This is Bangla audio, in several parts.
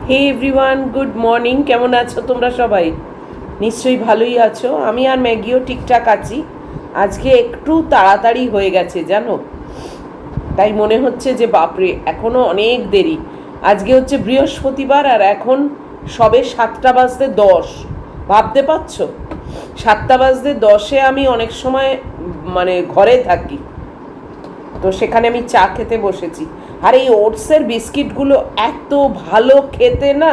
হে এভরিওয়ান, গুড মর্নিং। কেমন আছো তোমরা সবাই? নিশ্চয়ই ভালোই আছো। আমি আর ম্যাগিও ঠিকঠাক আছি। আজকে একটু তাড়াতাড়ি হয়ে গেছে জানো, তাই মনে হচ্ছে যে বাপরে এখনও অনেক দেরি। আজকে হচ্ছে বৃহস্পতিবার আর এখন সবে 7:10 ভাবতে পারছো? 7:10 আমি অনেক সময় মানে ঘরে থাকি, তো সেখানে আমি চা খেতে বসেছি। আর এই ওটসের বিস্কিটগুলো এত ভালো খেতে না।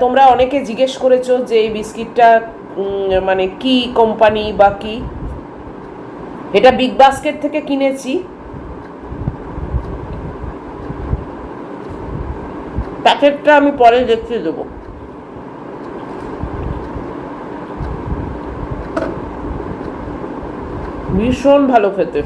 তোমরা অনেকে জিজ্ঞেস করেছো যে এই বিস্কিটটা মানে কি কোম্পানি বা কি। এটা বিগ বাস্কেট থেকে কিনেছি। প্যাকেটটা আমি পরে দেখতে দেবো। ভীষণ ভালো খেতে।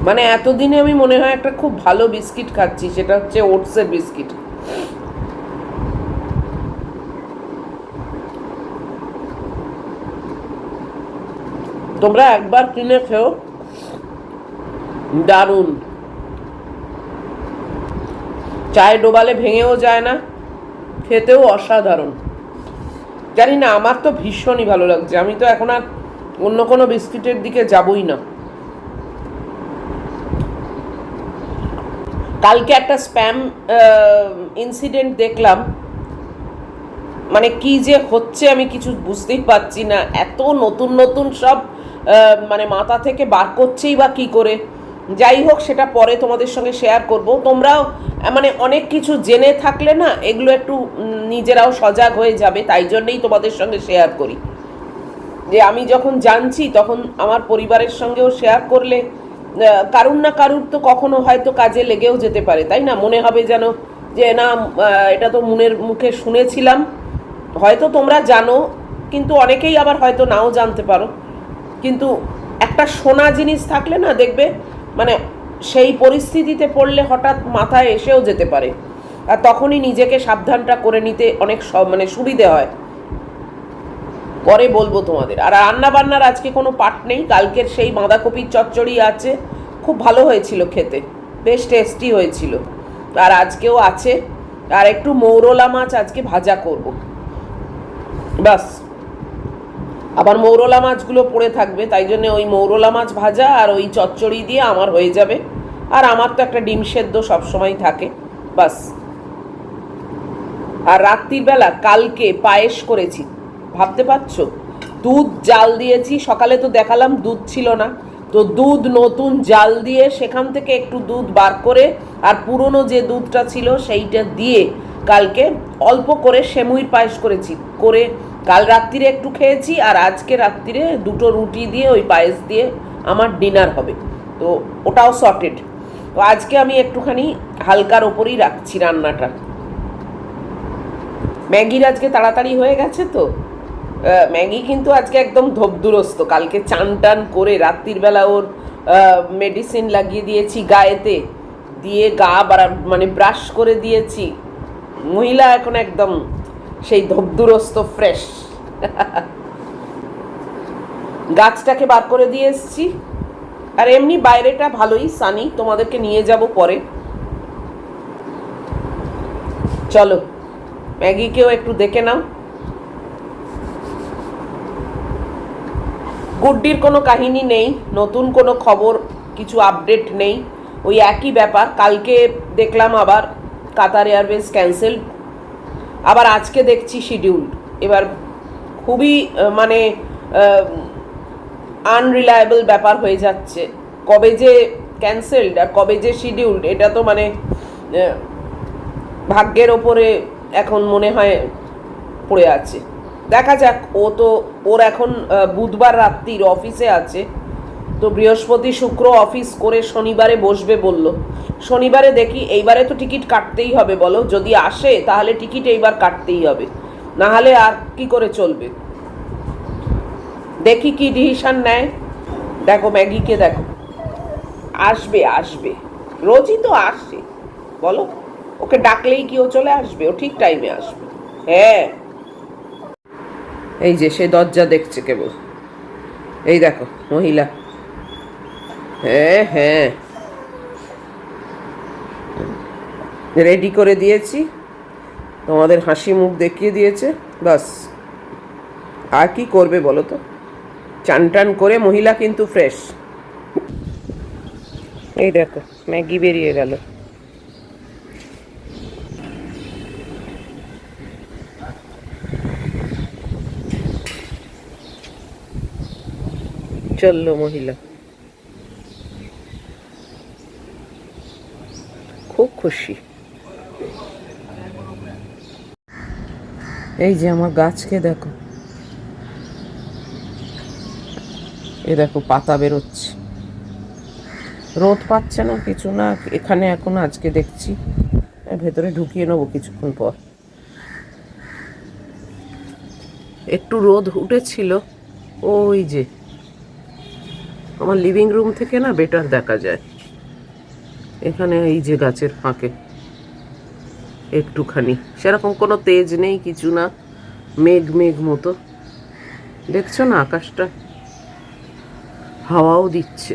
মানে এতদিনে আমি মনে হয় একটা খুব ভালো বিস্কিট খাচ্ছি, সেটা হচ্ছে ওটসের বিস্কিট। তোমরা একবার কিনে খেও, দারুণ। চায়ে ডোবালে ভেঙেও যায় না, খেতেও অসাধারণ। জানি না, আমার তো ভীষণই ভালো লাগছে। আমি তো এখন আর অন্য কোনো বিস্কিটের দিকে যাবই না। কালকে একটা স্প্যাম ইনসিডেন্ট দেখলাম, মানে কি যে হচ্ছে আমি কিছু বুঝতেই পারছি না। এত নতুন নতুন সব মানে মাথা থেকে বার করছেই বা কী করে। যাই হোক, সেটা পরে তোমাদের সঙ্গে শেয়ার করব। তোমরাও মানে অনেক কিছু জেনে থাকলে না এগুলো একটু নিজেরাও সজাগ হয়ে যাবে, তাই জন্যেই তোমাদের সঙ্গে শেয়ার করি। যে আমি যখন জানছি তখন আমার পরিবারের সঙ্গেও শেয়ার করলে কারুর না কারুর তো কখনো হয়তো কাজে লেগেও যেতে পারে, তাই না? মনে হবে যেন যে না, এটা তো মুনের মুখে শুনেছিলাম। হয়তো তোমরা জানো, কিন্তু অনেকেই আবার হয়তো নাও জানতে পারো। কিন্তু একটা শোনা জিনিস থাকলে না দেখবে, মানে সেই পরিস্থিতিতে পড়লে হঠাৎ মাথায় এসেও যেতে পারে, আর তখনই নিজেকে সাবধানটা করে নিতে অনেক মানে সুবিধে হয়। পরে বলবো তোমাদের। আর রান্না বান্নার আজকে কোনো পাট নেই। কালকের সেই বাঁধাকপির চচ্চড়ি আছে, খুব ভালো হয়েছিল খেতে, বেশ টেস্টি হয়েছিল। আর আজকেও আছে। আর একটু মৌরলা মাছ আজকে ভাজা করব, বাস। আবার মৌরলা মাছগুলো পড়ে থাকবে, তাই জন্য ওই মৌরলা মাছ ভাজা আর ওই চচ্চড়ি দিয়ে আমার হয়ে যাবে। আর আমার তো একটা ডিম সেদ্ধ সবসময় থাকে, বাস। আর রাত্রির বেলা কালকে পায়েস করেছি, ভাবতে পারছো? দুধ জাল দিয়েছি, সকালে তো দেখালাম দুধ ছিল না, তো দুধ নতুন জাল দিয়ে সেখান থেকে একটু দুধ বার করে আর পুরনো যে দুধটা ছিল সেইটা দিয়ে কালকে অল্প করে সেমুইর পায়েস করেছি। করে কাল রাত্রিরে একটু খেয়েছি, আর আজকে রাত্রিরে দুটো রুটি দিয়ে ওই পায়েস দিয়ে আমার ডিনার হবে। তো ওটাও সর্টেড। তো আজকে আমি একটুখানি হালকার ওপরই রাখছি রান্নাটা। ম্যাগির আজকে তাড়াতাড়ি হয়ে গেছে তো। ম্যাগি কিন্তু আজকে একদম ধবদুরস্ত। কালকে চান টান করে রাত্রির বেলা ওর মেডিসিন লাগিয়ে দিয়েছি গায়েতে, দিয়ে গা মানে ব্রাশ করে দিয়েছি। মহিলা এখন একদম সেই ধবদুরস্ত ফ্রেশ। গাছটাকে বার করে দিয়ে এসছি। আর এমনি বাইরেটা ভালোই সানি, তোমাদেরকে নিয়ে যাব পরে। চলো ম্যাগিকেও একটু দেখে নাও। গুড্ডির কোনো কাহিনী নেই, নতুন কোনো খবর, কিছু আপডেট নেই। ওই একই ব্যাপার। কালকে দেখলাম আবার কাতার এয়ারওয়েজ ক্যান্সেল, আবার আজকে দেখছি শিডিউল। এবার খুবই মানে আনরিলায়েবল ব্যাপার হয়ে যাচ্ছে। কবে যে ক্যান্সেলড আর কবে যে শিডিউলড, এটা তো মানে ভাগ্যের ওপরে এখন মনে হয় পড়ে আছে। দেখা যাক। ও তো ওর এখন বুধবার রাত্রির অফিসে আছে, তো বৃহস্পতি শুক্র অফিস করে শনিবারে বসবে বলল। শনিবারে দেখি। এইবারে তো টিকিট কাটতেই হবে, বলো। যদি আসে তাহলে টিকিট এইবার কাটতেই হবে, না হলে আর কি করে চলবে। দেখি কি ডিসিশন নেয়। দেখো ম্যাগিকে দেখো, আসবে আসবে, রোজই তো আসে, বলো। ওকে ডাকলেই কি ও চলে আসবে? ও ঠিক টাইমে আসবে। হ্যাঁ, এই যে সে দরজা দেখছে কেবল। এই দেখো মহিলা। হ্যাঁ হ্যাঁ, রেডি করে দিয়েছি, তোমাদের হাসি মুখ দেখিয়ে দিয়েছে, বাস। আর কি করবে বলো তো? চান টান করে মহিলা কিন্তু ফ্রেশ। এই দেখো ম্যাগি বেরিয়ে গেল। চললো মহিলা, খুব খুশি। এই যে আমার গাছকে দেখো, এ দেখো পাতা বেরোচ্ছে, রোদ পাচ্ছে না কিছু না এখানে এখন। আজকে দেখছি ভেতরে ঢুকিয়ে নেবো কিছুক্ষণ পর। একটু রোদ উঠেছিল, ওই যে আমার লিভিং রুম থেকে না বেটার দেখা যায়। এখানে এই যে গাছের ফাঁকে একটুখানি, সেরকম কোনো তেজ নেই কিছু না, মেঘ মেঘ মতো, দেখছো না আকাশটা, হাওয়াও দিচ্ছে।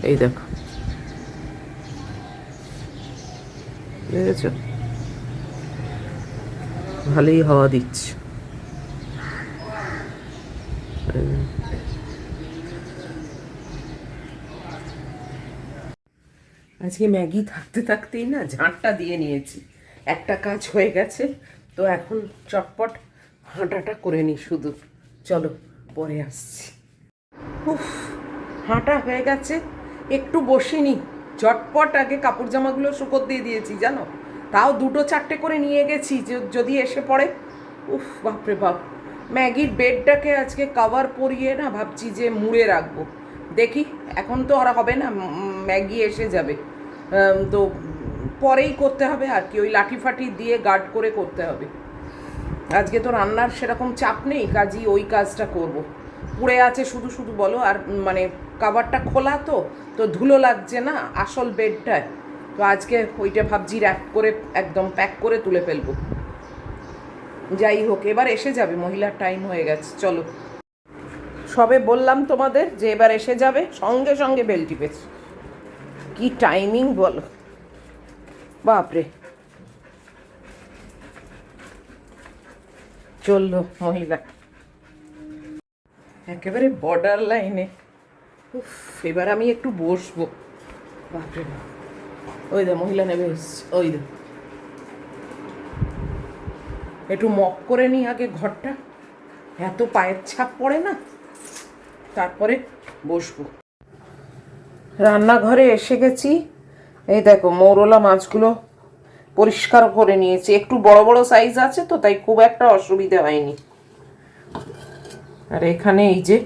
এই দেখো, দেখেছো, ভালোই হাওয়া দিচ্ছে। আজকে ম্যাগি থাকতে থাকতেই না ঝাঁটটা দিয়ে নিয়েছি, একটা কাজ হয়ে গেছে। তো এখন চটপট হাঁটাটা করে নিই শুধু, চলো পরে আসছি। উফ, হাঁটা হয়ে গেছে, একটু বসিনি, ঝটপট আগে কাপড় জামাগুলো শুকোতে দিয়ে দিয়েছি জানো, তাও 2-4টে করে নিয়ে গেছি যদি এসে পড়ে। উফ বাপরে বাপ, ম্যাগির বেডটাকে আজকে কভার পরিয়ে না ভাবছি যে মুড়ে রাখবো, দেখি এখন তো আর হবে না, ম্যাগি এসে যাবে, তো পরেই করতে হবে আর কি, ওই লাঠি ফাঠি দিয়ে গার্ড করে করতে হবে। আজকে তো রান্নার সেরকম চাপ নেই, কাজই ওই কাজটা করব। পুড়ে আছে শুধু শুধু বলো, আর মানে কাভারটা খোলা তো তো ধুলো লাগছে না আসল বেডটায়, তো আজকে ওইটা ভাবছি র্যাপ করে একদম প্যাক করে তুলে ফেলবো। যাই হোক, এবার এসে যাবে, মহিলার টাইম হয়ে গেছে, চলো। সবে বললাম তোমাদের যে এবার এসে যাবে, সঙ্গে সঙ্গে বেল টিপেছে, কি টাইমিং বলো, বাপরে। চললো মহিলা একেবারে বর্ডার লাইনে। উফ, এবার আমি একটু বসবো, বাপরে বাপ। ওই দা মহিলা নেমে এসছে, ওই দা একটু মপ করে নিই আগে ঘরটা, এত পায়ের ছাপ পড়ে না, তারপরে বসবো। রান্নাঘরে এসে গেছি, এই দেখো মৌরলা মাছগুলো পরিষ্কার করে নিয়েছি, একটু বড় বড় সাইজ আছে তো তাই খুব একটা অসুবিধা হয়নি। আর এখানে এই যে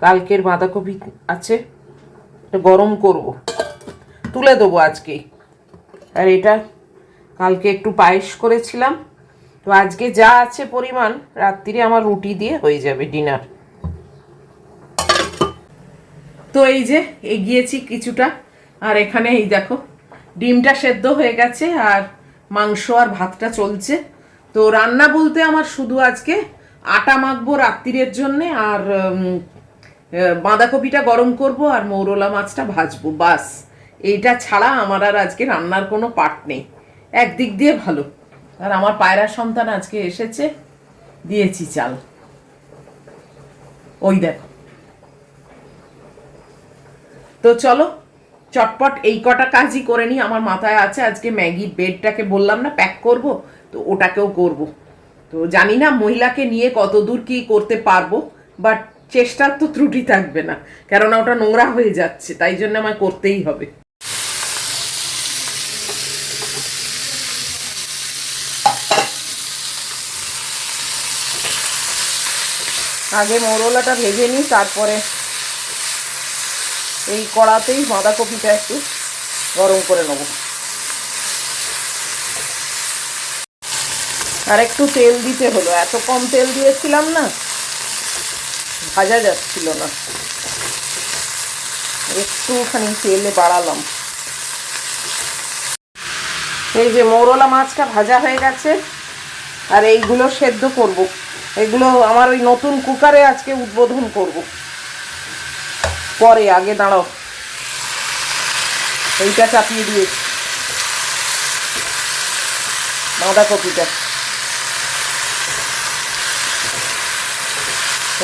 কালকের বাঁধাকপি আছে, গরম করব, তুলে দেবো আজকেই। আর এটা কালকে একটু পায়েস করেছিলাম, তো আজকে যা আছে পরিমাণ রাত্রিরে আমার রুটি দিয়ে হয়ে যাবে ডিনার। তো এই যে এগিয়েছি কিছুটা, আর এখানে এই দেখো ডিমটা সেদ্ধ হয়ে গেছে, আর মাংস আর ভাতটা চলছে। তো রান্না বলতে আমার শুধু আজকে আটা মাখবো রাত্রিরের জন্যে, আর বাঁধাকপিটা গরম করব, আর মৌরলা মাছটা ভাজবো, বাস। এইটা ছাড়া আমার আর আজকে রান্নার কোনো পার্ট নেই, একদিক দিয়ে ভালো। আর আমার পায়রা সন্তান আজকে এসেছে, দিয়েছি চাল, ওই দেখো। তো চলো চটপট এই কটা কাজই করে নিই, আমার মাথায় আছে আজকে ম্যাগির বেডটাকে বললাম না প্যাক করব, তো ওটাকেও করব। তো জানি না মহিলাকে নিয়ে কত দূর কি করতে পারবো, বাট চেষ্টার তো ত্রুটি থাকবে না, কেননা ওটা নোংরা হয়ে যাচ্ছে, তাই জন্য আমায় করতেই হবে। আগে মৌরলাটা ভেজে নিই, তারপরে এই কড়াতেই বাঁধাকপিটা একটু গরম করে নেব। আর একটু তেল দিতে হলো, এত কম তেল দিয়েছিলাম না, ভাজা যাচ্ছিল না, একটুখানি তেলে বাড়ালাম। এই যে মৌরলা মাছটা ভাজা হয়ে গেছে, আর এইগুলো সেদ্ধ করব, এগুলো আমার ওই নতুন কুকারে আজকে উদ্বোধন করব, পরে আগে দাঁড়াও, এইটা চাপিয়ে দিয়েছি। বাঁধাকপিটা।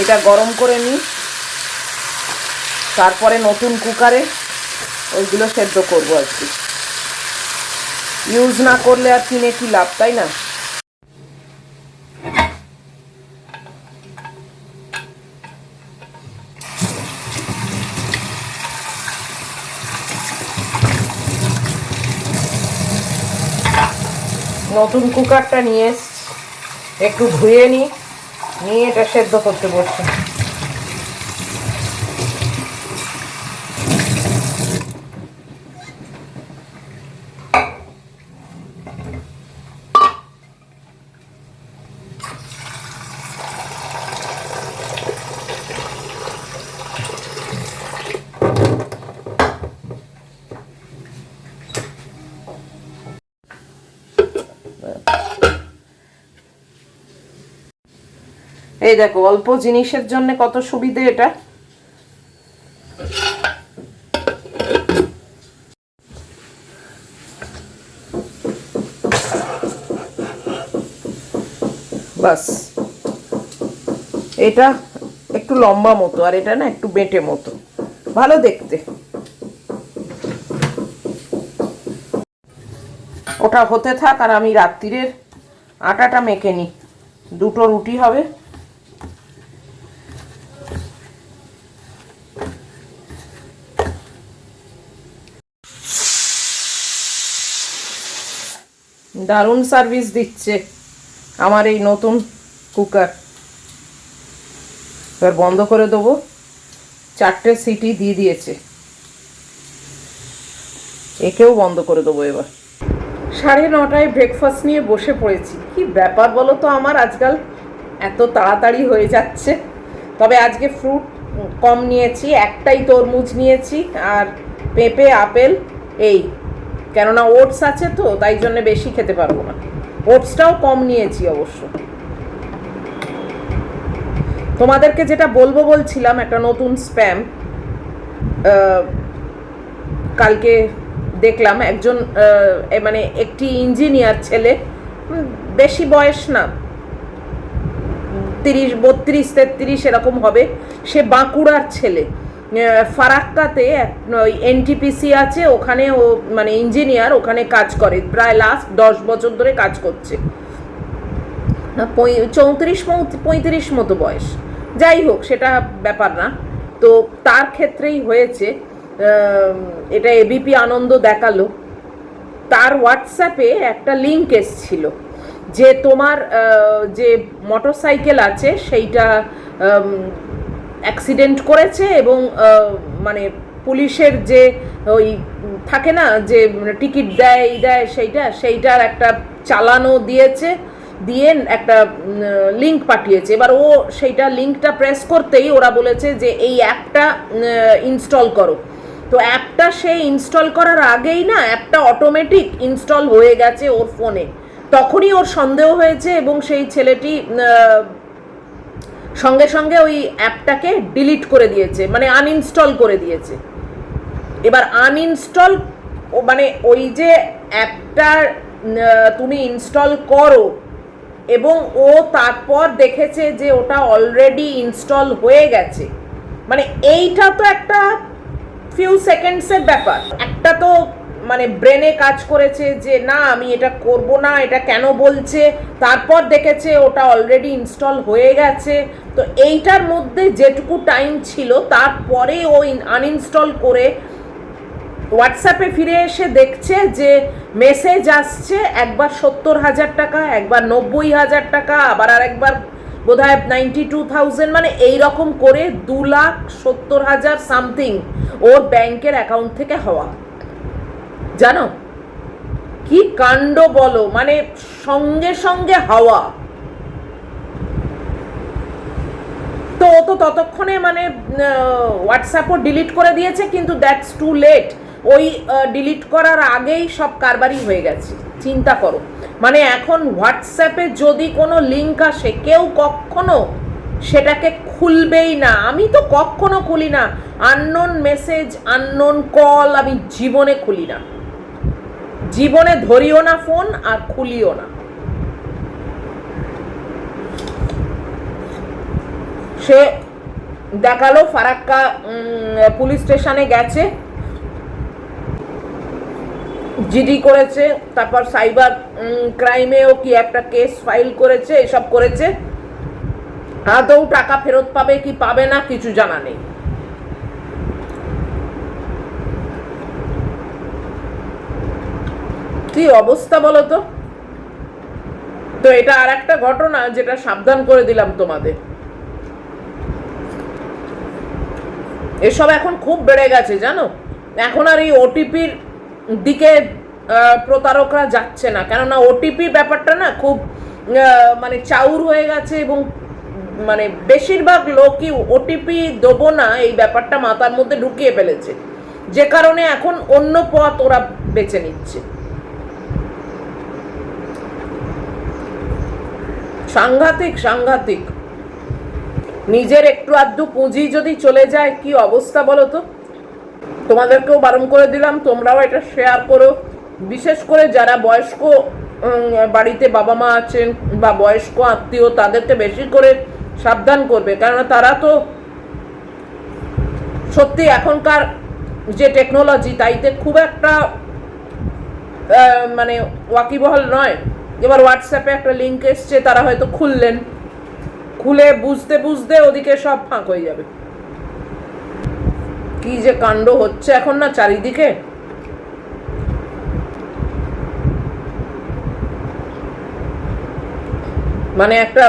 এটা গরম করে নিই, তারপরে নতুন কুকারে ওইগুলো সেদ্ধ করবো আজকে। ইউজ না করলে আর কিনে কি লাভ, তাই না? নতুন কুকারটা নিয়ে একটু ধুয়ে নিয়ে এটা সেদ্ধ করতে বসছি। এই দেখো, অল্প জিনিসের জন্য কত সুবিধে এটা। বাস, এটা একটু লম্বা মতো আর এটা না একটু বেঁটে মতো, ভালো দেখতে। ওটা হতে থাক আর আমি রাত্রিরের আটাটা মেখে নিই, দুটো রুটি হবে। দারুণ সার্ভিস দিচ্ছে আমার এই নতুন কুকার। এবার বন্ধ করে দেবো, 4টে সিটি দিয়ে দিয়েছে, একেও বন্ধ করে দেবো এবার। 9:30 ব্রেকফাস্ট নিয়ে বসে পড়েছি। কি ব্যাপার বলো তো, আমার আজকাল এত তাড়াতাড়ি হয়ে যাচ্ছে। তবে আজকে ফ্রুট কম নিয়েছি, একটাই তরমুজ নিয়েছি আর পেঁপে, আপেল, এই কেননা ওটস আছে তো, তাই জন্য বেশি খেতে পারবো না। ওটসটাও কম নিয়েছি অবশ্য। তোমাদেরকে যেটা বলছিলাম, একটা নতুন স্প্যাম কালকে দেখলাম। একজন মানে একটি ইঞ্জিনিয়ার ছেলে, বেশি বয়স না, 30, 32, 33 এরকম হবে। সে বাঁকুড়ার ছেলে, ফারাক্কাতে এনটিপিসি আছে, ওখানে ও মানে ইঞ্জিনিয়ার, ওখানে কাজ করে। প্রায় লাস্ট 10 বছর ধরে কাজ করছে। 34-35 মতো বয়স, যাই হোক সেটা ব্যাপার না। তো তার ক্ষেত্রেই হয়েছে, এটা এবিপি আনন্দ দেখালো। তার হোয়াটসঅ্যাপে একটা লিঙ্ক এসছিল যে তোমার যে মোটরসাইকেল আছে সেইটা অ্যাক্সিডেন্ট করেছে এবং মানে পুলিশের যে ওই থাকে না যে টিকিট দেয় সেইটার একটা চালানো দিয়েছে, দিয়ে একটা লিঙ্ক পাঠিয়েছে। এবার ও সেইটা লিঙ্কটা প্রেস করতেই ওরা বলেছে যে এই অ্যাপটা ইনস্টল করো। তো অ্যাপটা সে ইনস্টল করার আগেই না অ্যাপটা অটোমেটিক ইনস্টল হয়ে গেছে ওর ফোনে। তখনই ওর সন্দেহ হয়েছে এবং সেই ছেলেটি সঙ্গে সঙ্গে ওই অ্যাপটাকে ডিলিট করে দিয়েছে, মানে আনইনস্টল করে দিয়েছে। এবার আনইনস্টল মানে ওই যে অ্যাপটা তুমি ইনস্টল করো এবং ও তারপর দেখেছে যে ওটা অলরেডি ইনস্টল হয়ে গেছে, মানে এইটা তো একটা ফিউ সেকেন্ডসের ব্যাপার। একটা তো মানে ব্রেনে কাজ করেছে যে না আমি এটা করব না, এটা কেন বলছে, তারপর দেখেছে ওটা অলরেডি ইনস্টল হয়ে গেছে। তো এইটার মধ্যে যেটুকু টাইম ছিল তারপরে ও আনইনস্টল করে হোয়াটসঅ্যাপে ফিরে এসে দেখছে যে মেসেজ আসছে, একবার 70,000 টাকা, একবার 90,000 টাকা, আবার আর একবার বোধহয় 92,000, মানে এইরকম করে 2,70,000 সামথিং ওর ব্যাংকের অ্যাকাউন্ট থেকে হওয়া। জানো কি কাণ্ড বলো, মানে সঙ্গে সঙ্গে হাওয়া। তো ও তো ততক্ষণে মানে হোয়াটসঅ্যাপও ডিলিট করে দিয়েছে, কিন্তু দ্যাটস টু লেট। ওই ডিলিট করার আগেই সব কারবারই হয়ে গেছে। চিন্তা করো, মানে এখন হোয়াটসঅ্যাপে যদি কোনো লিঙ্ক আসে কেউ কখনো সেটাকে খুলবেই না। আমি তো কখনো খুলি না, আননোন মেসেজ, আননোন কল আমি জীবনে খুলি না, জীবনে ধরিও না ফোন আর খুলিও না। সে দেখালো ফারাক্কা পুলিশ স্টেশনে গেছে, জিডি করেছে, তারপর সাইবার ক্রাইমেও কি একটা কেস ফাইল করেছে, এসব করেছে। আদৌ টাকা ফেরত পাবে কি পাবে না কিছু জানা নেই। কি অবস্থা বলো তো। তো এটা আর একটা ঘটনা যেটা সাবধান করে দিলাম তোমাদের। এসব এখন খুব বেড়ে গেছে জানো। এখন আর এই ওটিপির দিকে প্রতারকরা যাচ্ছে না, কেননা ওটিপি ব্যাপারটা না খুব মানে চাউর হয়ে গেছে, এবং মানে বেশিরভাগ লোকই ওটিপি দেবো না এই ব্যাপারটা মাথার মধ্যে ঢুকিয়ে ফেলেছে, যে কারণে এখন অন্য পথ ওরা বেছে নিচ্ছে। সাংঘাতিক সাংঘাতিক। নিজের একটু আধটু পুঁজি যদি চলে যায় কি অবস্থা বলো তো। তোমাদেরকেও বারণ করে দিলাম, তোমরাও এটা শেয়ার করো, বিশেষ করে যারা বয়স্ক বাড়িতে বাবা মা আছেন বা বয়স্ক আত্মীয়, তাদেরকে বেশি করে সাবধান করবে, কেননা তারা তো সত্যি এখনকার যে টেকনোলজি তাইতে খুব একটা মানে ওয়াকিবহাল নয়। এবার হোয়াটসঅ্যাপে একটা লিঙ্ক এসছে, তারা হয়তো খুললেন, খুলে বুঝতে বুঝতে ওদিকে সব ফাঁক হয়ে যাবে। কি যে কাণ্ড হচ্ছে এখন না চারিদিকে। মানে একটা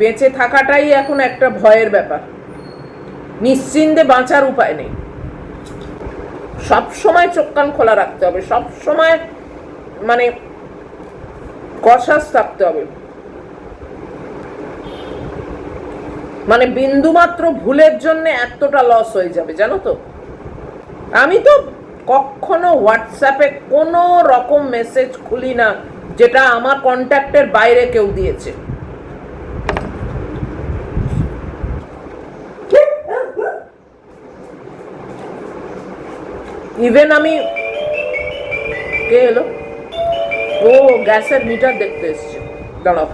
বেঁচে থাকাটাই এখন একটা ভয়ের ব্যাপার, নিশ্চিন্তে বাঁচার উপায় নেই। সব সময় চোখ কান খোলা রাখতে হবে, সব সময় মানে কসাস থাকতে হবে। মানে বিন্দু মাত্র ভুলের জন্য এতটা লস হয়ে যাবে জানো তো। আমি তো কখনো হোয়াটসঅ্যাপে কোনো রকম মেসেজ খুলি না যেটা আমার কন্ট্যাক্টের বাইরে কেউ দিয়েছে। ইভেন আমি, কে এলো? ও গ্যাসের মিটার দেখতে এসছে, দাঁড়াও।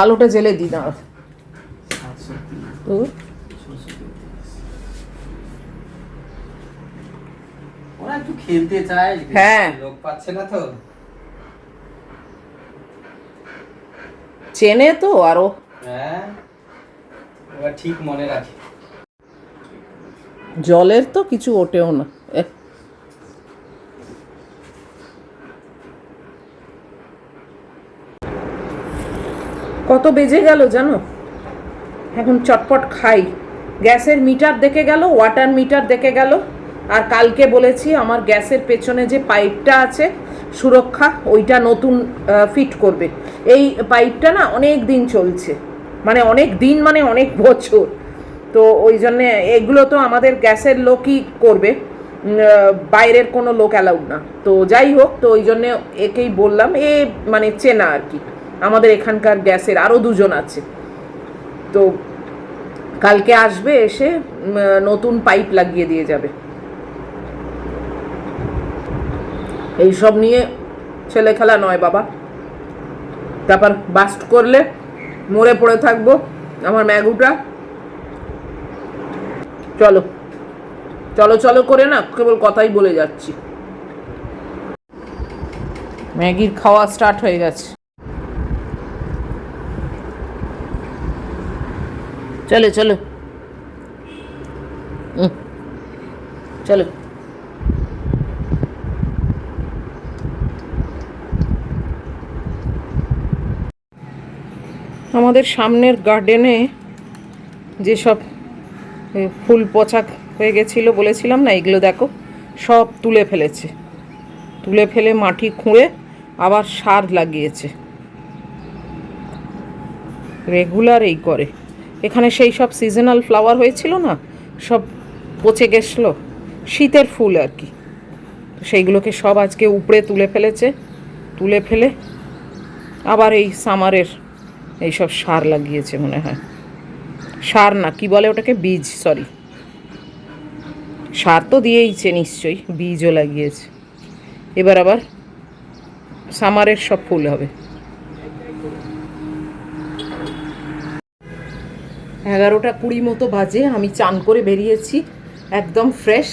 আলোটা জেলে দি, দাঁড়াও। ওরা একটু খেলতে চায়, হ্যাঁ, লোক পাচ্ছে না তো, চেনে তো আরো। হ্যাঁ ওরা ঠিক মনে রাখে। জলের তো কিছু ওঠেও না। কত বেজে গেল জানো, এখন চটপট খাই। গ্যাসের মিটার দেখে গেল, ওয়াটার মিটার দেখে গেল, আর কালকে বলেছি আমার গ্যাসের পেছনে যে পাইপটা আছে সুরক্ষা, ওইটা নতুন ফিট করবে। এই পাইপটা না অনেক দিন চলছে, মানে অনেক দিন মানে অনেক বছর। তো ওই জন্যে এগুলো তো আমাদের গ্যাসের লোকই করবে, বাইরের কোনো লোক অ্যালাউড না। তো যাই হোক, তো ওই জন্যে একেই বললাম, এ মানে চেনা আর কি। আমাদের এখানকার গ্যাসের আরও দুজন আছে, তো কালকে আসবে, এসে নতুন পাইপ লাগিয়ে দিয়ে যাবে। এইসব নিয়ে ছেলে খেলা নয় বাবা, তারপর বাস্ট করলে মরে পড়ে থাকবো আমার ম্যাগুটা। চলো চলো চলো করে না কেবল কথাই বলে যাচ্ছি। ম্যাগির খাওয়া স্টার্ট হয়ে গেছে। চলো চলো চলো। আমাদের সামনের গার্ডেনে যেসব ফুল পচা হয়ে গেছিলো বলেছিলাম না, এগুলো দেখো সব তুলে ফেলেছে, তুলে ফেলে মাটি খুঁড়ে আবার সার লাগিয়েছে। রেগুলার এই করে। এখানে সেই সব সিজনাল ফ্লাওয়ার হয়েছিল না, সব পচে গেছিলো, শীতের ফুল আর কি, সেইগুলোকে সব আজকে উপড়ে তুলে ফেলেছে। তুলে ফেলে আবার এই সামারের এইসব সার লাগিয়েছে মনে হয়। সার না, কি বলে ওটাকে, বীজ, সরি, সার তো দিয়েইছে নিশ্চয়ই, বীজও লাগিয়েছে। এবার আবার সামারের সব ফুল হবে। 11:20 মতো বাজে, আমি চান করে বেরিয়েছি, একদম ফ্রেশ।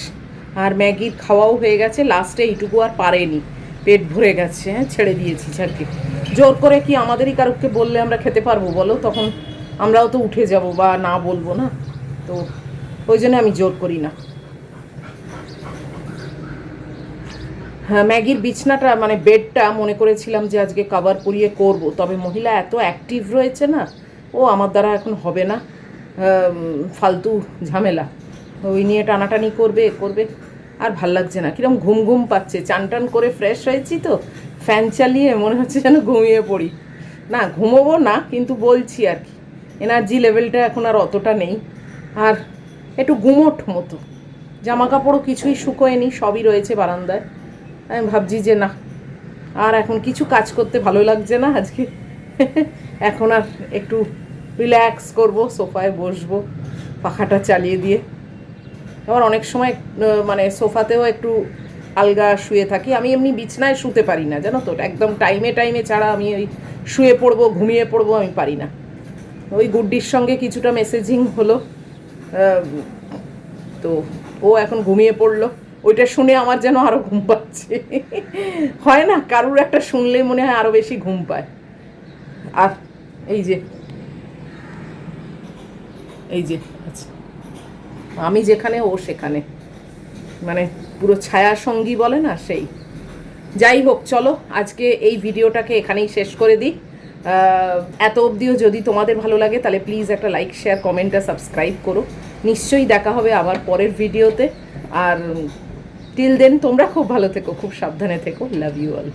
আর ম্যাগির খাওয়াও হয়ে গেছে, লাস্টে এইটুকু আর পারেনি, পেট ভরে গেছে, ছেড়ে দিয়েছি ছাড়কে। জোর করে কি আমাদেরই কারোকে বললে আমরা খেতে পারবো বলো? তখন আমরাও তো উঠে যাব বা না বলবো না, তো ওই জন্য আমি জোর করি না। হ্যাঁ, ম্যাগির বিছনাটা মানে বেডটা মনে করেছিলাম যে আজকে কভার পরিয়ে করব, তবে মহিলা এত অ্যাক্টিভ রয়েছে না, ও আমার দ্বারা এখন হবে না, ফালতু ঝামেলা, ওই নিয়ে টানাটানি করবে করবে, আর ভাল লাগছে না, কিরম ঘুম ঘুম পাচ্ছে। চান টান করে ফ্রেশ হয়েছি তো, ফ্যান চালিয়ে মনে হচ্ছে যেন ঘুমিয়ে পড়ি। না ঘুমোবো না, কিন্তু বলছি আর কি, এনার্জি লেভেলটা এখন আর অতটা নেই, আর একটু গুমোট মতো। জামা কাপড়ও কিছুই শুকোয়নি, সবই রয়েছে বারান্দায়। আমি ভাবছি যে না, আর এখন কিছু কাজ করতে ভালো লাগছে না আজকে। এখন আর একটু রিল্যাক্স করব, সোফায় বসবো পাখাটা চালিয়ে দিয়ে। আবার অনেক সময় মানে সোফাতেও একটু আলগা শুয়ে থাকি। আমি এমনি বিছনায় শুতে পারি না জানো তো, একদম টাইমে টাইমে ছাড়া আমি ওই শুয়ে পড়বো ঘুমিয়ে পড়বো আমি পারি না। ওই গুড্ডির সঙ্গে কিছুটা মেসেজিং হলো, তো ও এখন ঘুমিয়ে পড়লো, ওইটা শুনে আমার যেন আরও ঘুম পাচ্ছে। হয় না, কারুর একটা শুনলে মনে হয় আরও বেশি ঘুম পায়। আর এই যে আচ্ছা, আমি যেখানে ও সেখানে, মানে পুরো ছায়া সঙ্গী বলে না সেই। যাই হোক, চলো আজকে এই ভিডিওটাকে এখানেই শেষ করে দিই। এত অবধিও যদি তোমাদের ভালো লাগে তাহলে প্লিজ একটা লাইক, শেয়ার, কমেন্ট আর সাবস্ক্রাইব করো। নিশ্চয়ই দেখা হবে আবার পরের ভিডিওতে। আর টিল দেন তোমরা খুব ভালো থেকো, খুব সাবধানে থেকো। Love you all.